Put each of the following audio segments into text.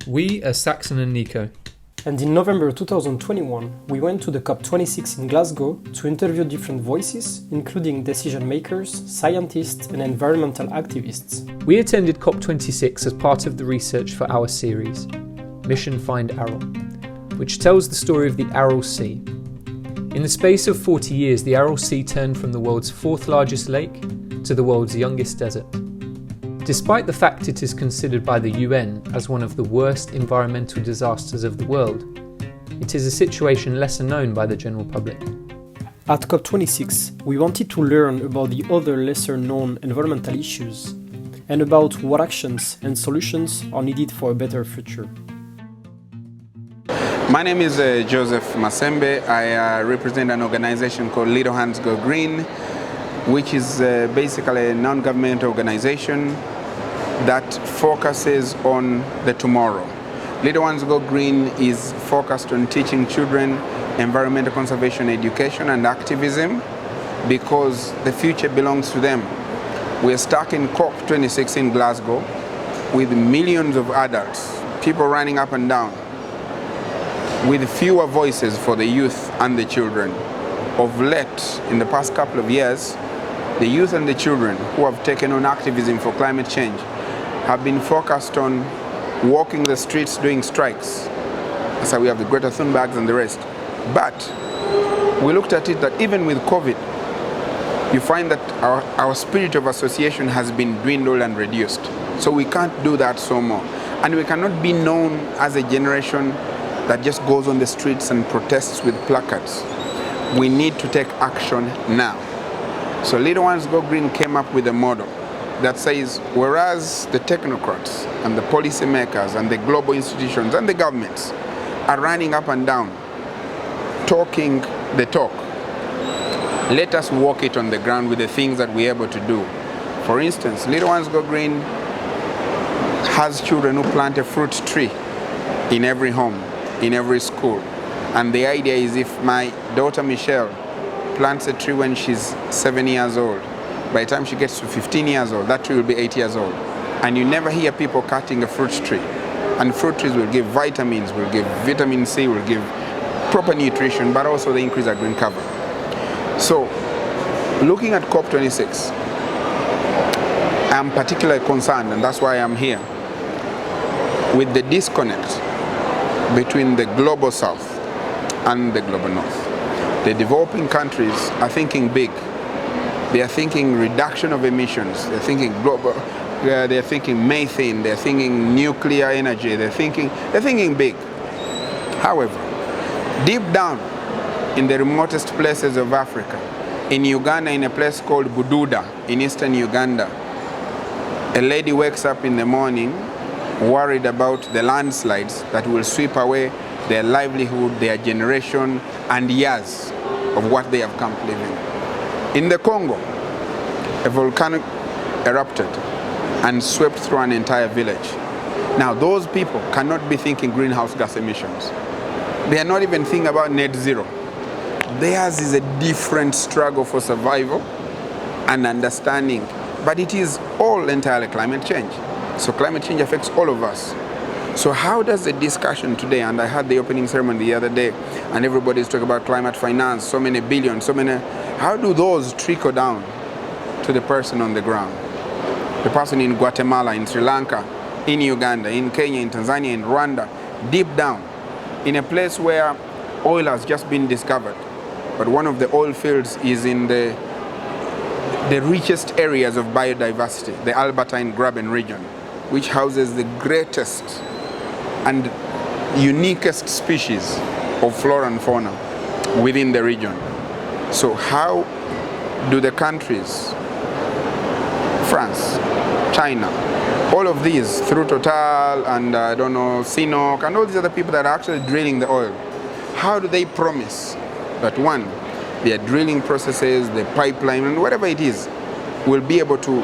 We are Saxon and Nico. And in November 2021, we went to the COP26 in Glasgow to interview different voices, including decision makers, scientists, and environmental activists. We attended COP26 as part of the research for our series, Mission Find Aral, which tells the story of the Aral Sea. In the space of 40 years, the Aral Sea turned from the world's fourth largest lake to the world's youngest desert. Despite the fact it is considered by the UN as one of the worst environmental disasters of the world, it is a situation lesser known by the general public. At COP26, we wanted to learn about the other lesser known environmental issues and about what actions and solutions are needed for a better future. My name is Joseph Masembe. I represent an organization called Little Hands Go Green, which is basically a non-government organization that focuses on the tomorrow. Little Ones Go Green is focused on teaching children environmental conservation education and activism because the future belongs to them. We're stuck in COP26 in Glasgow with millions of adults, people running up and down, with fewer voices for the youth and the children. Of late, in the past couple of years, the youth and the children who have taken on activism for climate change have been focused on walking the streets doing strikes. So we have the Greta Thunbergs and the rest. But we looked at it that even with COVID, you find that our spirit of association has been dwindled and reduced. So we can't do that so more. And we cannot be known as a generation that just goes on the streets and protests with placards. We need to take action now. So Little Ones Go Green came up with a model that says, whereas the technocrats and the policymakers and the global institutions and the governments are running up and down, talking the talk, let us walk it on the ground with the things that we're able to do. For instance, Little Ones Go Green has children who plant a fruit tree in every home, in every school. And the idea is if my daughter Michelle plants a tree when she's 7 years old, by the time she gets to 15 years old, that tree will be 8 years old. And you never hear people cutting a fruit tree. And fruit trees will give vitamins, will give vitamin C, will give proper nutrition, but also they increase our green cover. So, looking at COP26, I'm particularly concerned, and that's why I'm here, with the disconnect between the global south and the global north. The developing countries are thinking big. They are thinking reduction of emissions. They're thinking global. They're thinking methane. They're thinking nuclear energy. They're thinking big. However, deep down in the remotest places of Africa, in Uganda, in a place called Bududa, in eastern Uganda, a lady wakes up in the morning worried about the landslides that will sweep away their livelihood, their generation, and years of what they have come to live in. In the Congo, a volcano erupted and swept through an entire village. Now, those people cannot be thinking greenhouse gas emissions. They are not even thinking about net zero. Theirs is a different struggle for survival and understanding, but it is all entirely climate change. So climate change affects all of us. So how does the discussion today, and I had the opening ceremony the other day, and everybody's talking about climate finance, so many billions, how do those trickle down to the person on the ground? The person in Guatemala, in Sri Lanka, in Uganda, in Kenya, in Tanzania, in Rwanda, deep down, in a place where oil has just been discovered, but one of the oil fields is in the richest areas of biodiversity, the Albertine Graben region, which houses the greatest and uniquest species of flora and fauna within the region. So how do the countries, France, China, all of these through Total and CNOOC and all these other people that are actually drilling the oil, how do they promise that one, their drilling processes, the pipeline and whatever it is, will be able to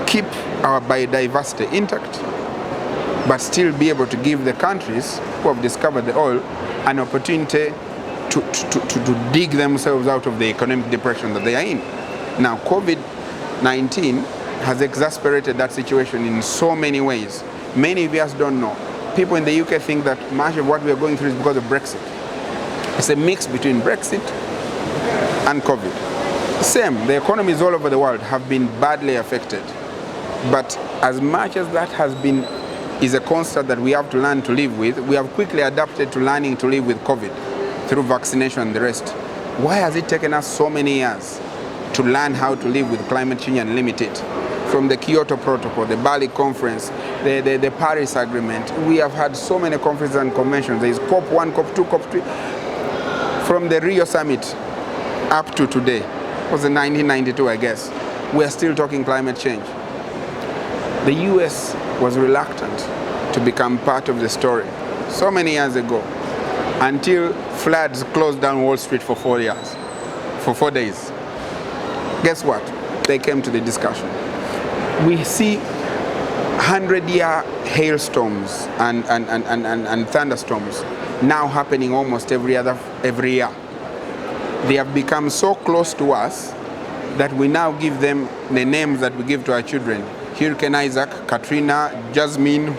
keep our biodiversity intact, but still be able to give the countries who have discovered the oil an opportunity to dig themselves out of the economic depression that they are in. Now, COVID-19 has exacerbated that situation in so many ways. Many of us don't know people in the UK think that much of what we are going through is because of Brexit. It's a mix between Brexit and COVID. Same, the economies all over the world have been badly affected. But as much as that is a constant that we have to learn to live with, we have quickly adapted to learning to live with COVID through vaccination and the rest. Why has it taken us so many years to learn how to live with climate change and limit it? From the Kyoto Protocol, the Bali Conference, the Paris Agreement, we have had so many conferences and conventions. There is COP1, COP2, COP3. From the Rio Summit up to today, it was in 1992, I guess, we are still talking climate change. The US was reluctant to become part of the story so many years ago, until floods closed down Wall Street for 4 days. Guess what? They came to the discussion. We see 100-year hailstorms and thunderstorms now happening almost every year. They have become so close to us that we now give them the names that we give to our children. Hurricane Isaac, Katrina, Jasmine,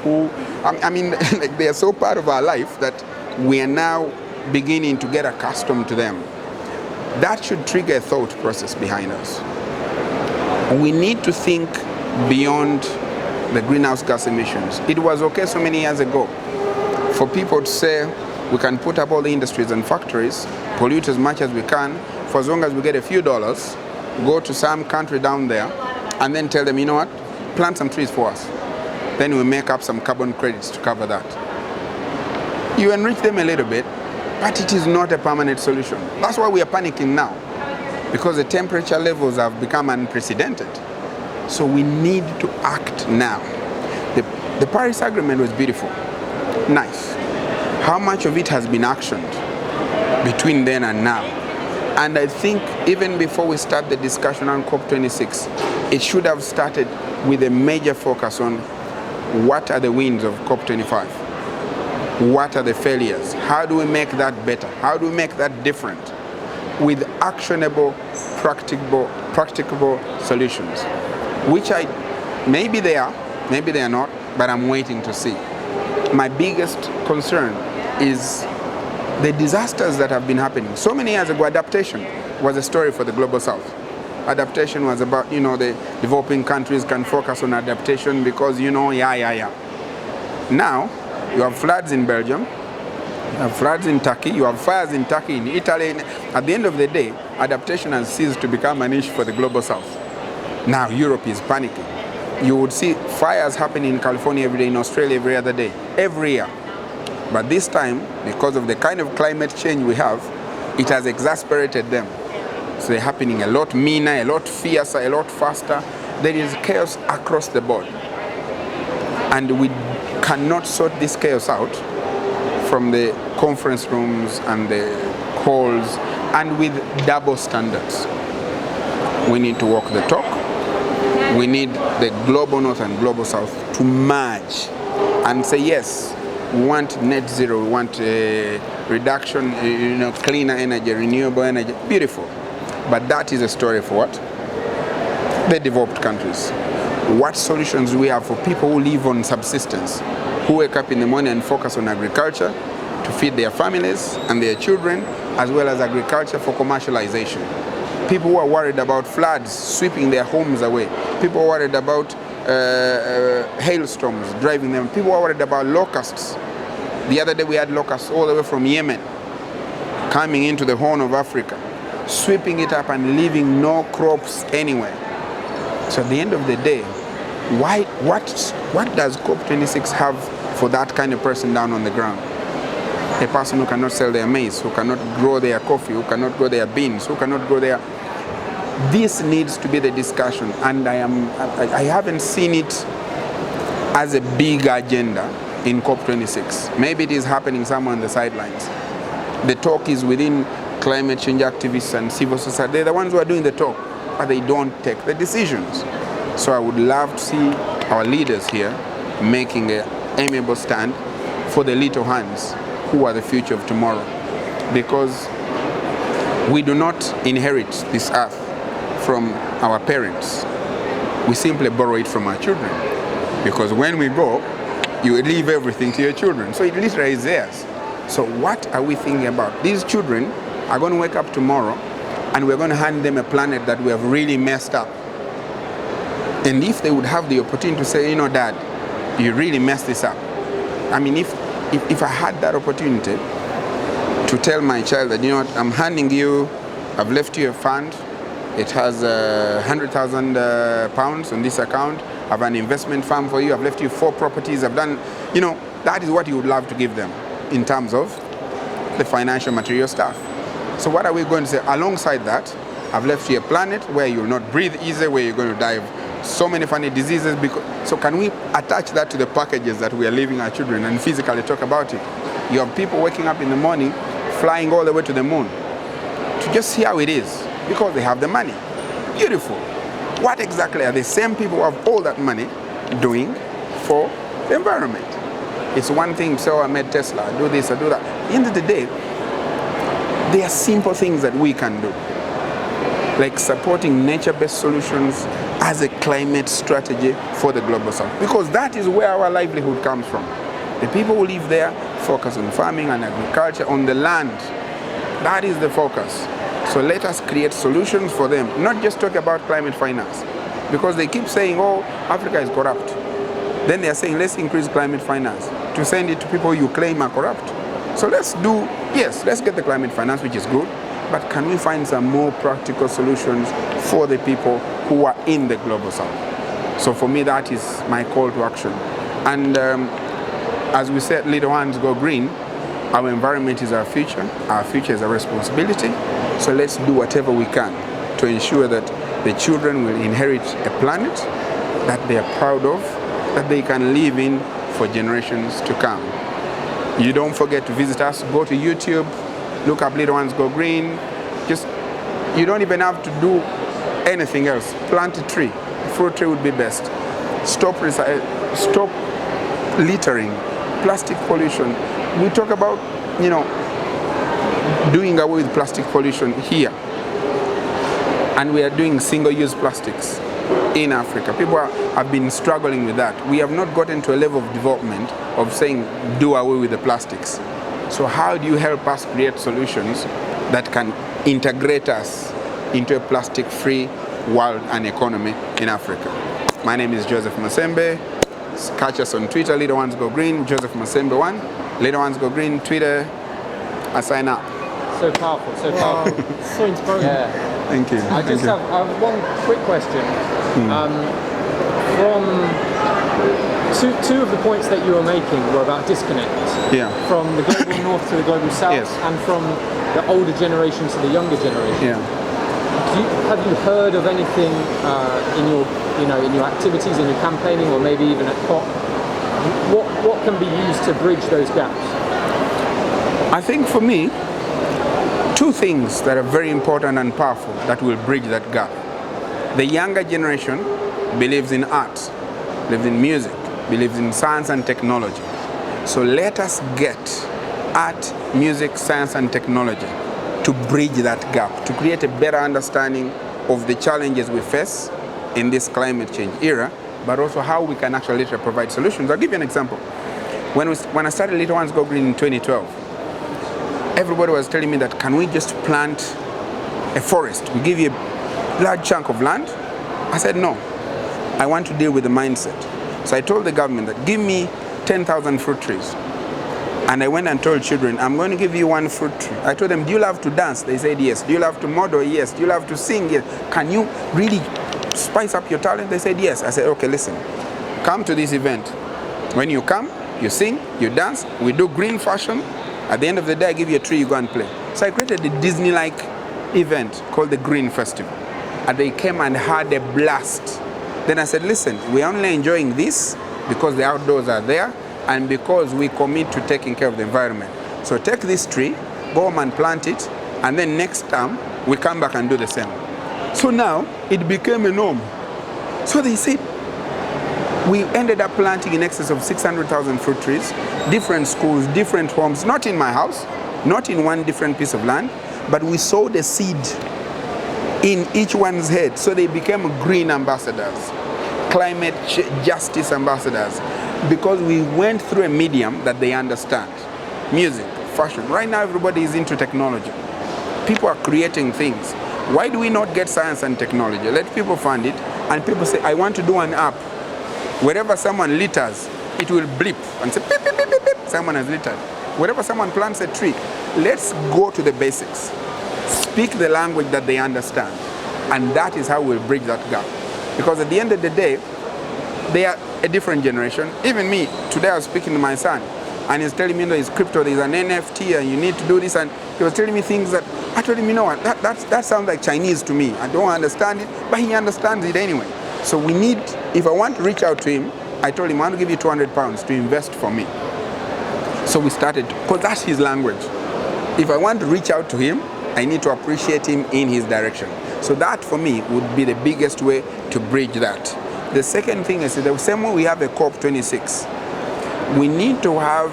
I mean, like they are so part of our life that we are now beginning to get accustomed to them. That should trigger a thought process behind us. We need to think beyond the greenhouse gas emissions. It was okay so many years ago for people to say we can put up all the industries and factories, pollute as much as we can, for as long as we get a few dollars, go to some country down there, and then tell them, you know what, plant some trees for us. Then we make up some carbon credits to cover that. You enrich them a little bit, but it is not a permanent solution. That's why we are panicking now, because the temperature levels have become unprecedented. So we need to act now. The Paris Agreement was beautiful, nice. How much of it has been actioned between then and now? And I think even before we start the discussion on COP26, it should have started with a major focus on what are the wins of COP25? What are the failures? How do we make that better? How do we make that different? With actionable, practicable solutions, which maybe they are not, but I'm waiting to see. My biggest concern is the disasters that have been happening. So many years ago, adaptation was a story for the Global South. Adaptation was about, the developing countries can focus on adaptation because, Now, you have floods in Belgium, you have floods in Turkey, you have fires in Turkey, in Italy. At the end of the day, adaptation has ceased to become an issue for the Global South. Now Europe is panicking. You would see fires happening in California every day, in Australia every other day, every year. But this time, because of the kind of climate change we have, it has exasperated them. So they're happening a lot meaner, a lot fiercer, a lot faster. There is chaos across the board. And we cannot sort this chaos out from the conference rooms and the halls and with double standards. We need to walk the talk. We need the global north and global south to merge and say, yes, we want net zero, we want a reduction, cleaner energy, renewable energy. Beautiful. But that is a story for what? The developed countries. What solutions do we have for people who live on subsistence, who wake up in the morning and focus on agriculture to feed their families and their children, as well as agriculture for commercialization? People who are worried about floods sweeping their homes away. People who are worried about hailstorms driving them. People who are worried about locusts. The other day we had locusts all the way from Yemen coming into the Horn of Africa, sweeping it up and leaving no crops anywhere. So at the end of the day, what does COP26 have for that kind of person down on the ground? A person who cannot sell their maize, who cannot grow their coffee, who cannot grow their beans, who cannot grow their... This needs to be the discussion, and I haven't seen it as a big agenda in COP26. Maybe it is happening somewhere on the sidelines. The talk is within climate change activists and civil society. They're the ones who are doing the talk, but they don't take the decisions. So I would love to see our leaders here making an amiable stand for the little hands who are the future of tomorrow. Because we do not inherit this earth from our parents. We simply borrow it from our children. Because when we go, you leave everything to your children. So it literally is theirs. So what are we thinking about? These children are going to wake up tomorrow and we're going to hand them a planet that we have really messed up. And if they would have the opportunity to say, you know, Dad, you really messed this up. I mean, if I had that opportunity to tell my child that, you know what, I'm handing you, I've left you a fund, it has 100,000 pounds on this account, I have an investment fund for you, I've left you 4 properties, I've done, you know, that is what you would love to give them in terms of the financial material stuff. So what are we going to say? Alongside that, I've left you a planet where you'll not breathe easy, where you're going to die of so many funny diseases. So can we attach that to the packages that we are leaving our children and physically talk about it? You have people waking up in the morning, flying all the way to the moon to just see how it is, because they have the money. Beautiful. What exactly are the same people who have all that money doing for the environment? It's one thing, so I made Tesla, I do this, I do that. At the end of the day, there are simple things that we can do, like supporting nature-based solutions as a climate strategy for the global south, because that is where our livelihood comes from. The people who live there focus on farming and agriculture on the land. That is the focus. So let us create solutions for them, not just talk about climate finance, because they keep saying, oh, Africa is corrupt. Then they are saying, let's increase climate finance to send it to people you claim are corrupt. So let's get the climate finance, which is good, but can we find some more practical solutions for the people who are in the global south? So for me, that is my call to action. And as we said, little ones go green. Our environment is our future is our responsibility. So let's do whatever we can to ensure that the children will inherit a planet that they are proud of, that they can live in for generations to come. You don't forget to visit us, go to YouTube, look up Little Ones Go Green. You don't even have to do anything else. Plant a tree. A fruit tree would be best. Stop littering, plastic pollution. We talk about, you know, doing away with plastic pollution here. And we are doing single-use plastics in Africa. People have been struggling with that. We have not gotten to a level of development of saying, do away with the plastics. So how do you help us create solutions that can integrate us into a plastic-free world and economy in Africa? My name is Joseph Masembe. Catch us on Twitter, Little Ones Go Green, Joseph Masembe 1. Little Ones Go Green, Twitter, I sign up. So powerful, so powerful. So inspiring. Yeah. Thank you. I just have one quick question. From two of the points that you were making were about disconnect. Yeah. From the global north to the global south, Yes. and from the older generation to the younger generation. Yeah. Have you heard of anything in your activities, in your campaigning, or maybe even at COP? What can be used to bridge those gaps? I think for me, 2 things that are very important and powerful that will bridge that gap. The younger generation believes in art, believes in music, believes in science and technology. So let us get art, music, science and technology to bridge that gap, to create a better understanding of the challenges we face in this climate change era, but also how we can actually provide solutions. I'll give you an example. When I started Little Ones Go Green in 2012, everybody was telling me that, can we just plant a forest? We give you a large chunk of land. I said, no, I want to deal with the mindset. So I told the government that, give me 10,000 fruit trees. And I went and told children, I'm going to give you 1 fruit tree. I told them, do you love to dance? They said, yes. Do you love to model? Yes. Do you love to sing? Yes. Can you really spice up your talent? They said, yes. I said, okay, listen, come to this event. When you come, you sing, you dance, we do green fashion. At the end of the day, I give you a tree, you go and play. So I created a Disney-like event called the Green Festival. And they came and had a blast. Then I said, listen, we're only enjoying this because the outdoors are there and because we commit to taking care of the environment. So take this tree, go home and plant it, and then next time, we come back and do the same. So now, it became a norm. So they said, we ended up planting in excess of 600,000 fruit trees, different schools, different homes, not in my house, not in one different piece of land, but we sowed a seed in each one's head. So they became green ambassadors, climate justice ambassadors, because we went through a medium that they understand. Music, fashion. Right now everybody is into technology. People are creating things. Why do we not get science and technology? Let people fund it, and people say, I want to do an app. Wherever someone litters, it will blip and say, beep, beep, beep, beep, beep, someone has littered. Wherever someone plants a tree, let's go to the basics. Speak the language that they understand. And that is how we'll bridge that gap. Because at the end of the day, they are a different generation. Even me, today I was speaking to my son, and he's telling me, it's crypto, there's an NFT, and you need to do this, and he was telling me things that, I told him, you know what, that sounds like Chinese to me. I don't understand it, but he understands it anyway. So we need, if I want to reach out to him, I told him, I want to give you £200 to invest for me. So we started, because that's his language. If I want to reach out to him, I need to appreciate him in his direction. So that for me would be the biggest way to bridge that. The second thing is the same way we have a COP26, we need to have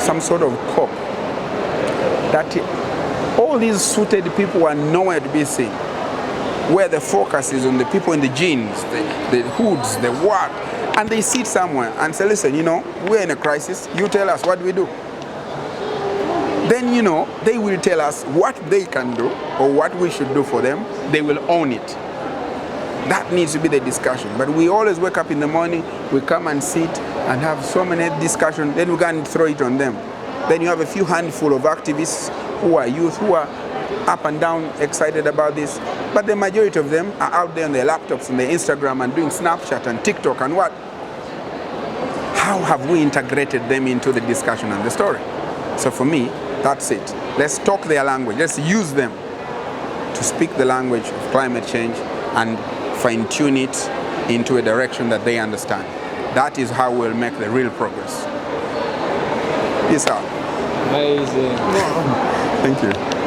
some sort of COP that all these suited people are nowhere to be seen, where the focus is on the people in the jeans, the hoods, the what, and they sit somewhere and say, listen, you know, we're in a crisis, you tell us what we do. Then, you know, they will tell us what they can do or what we should do for them. They will own it. That needs to be the discussion. But we always wake up in the morning, we come and sit and have so many discussions, then we go and throw it on them. Then you have a few handful of activists who are youth, who are up and down excited about this. But the majority of them are out there on their laptops and their Instagram and doing Snapchat and TikTok and what? How have we integrated them into the discussion and the story? So for me, that's it. Let's talk their language. Let's use them to speak the language of climate change and fine-tune it into a direction that they understand. That is how we'll make the real progress. Peace out. Amazing. Thank you.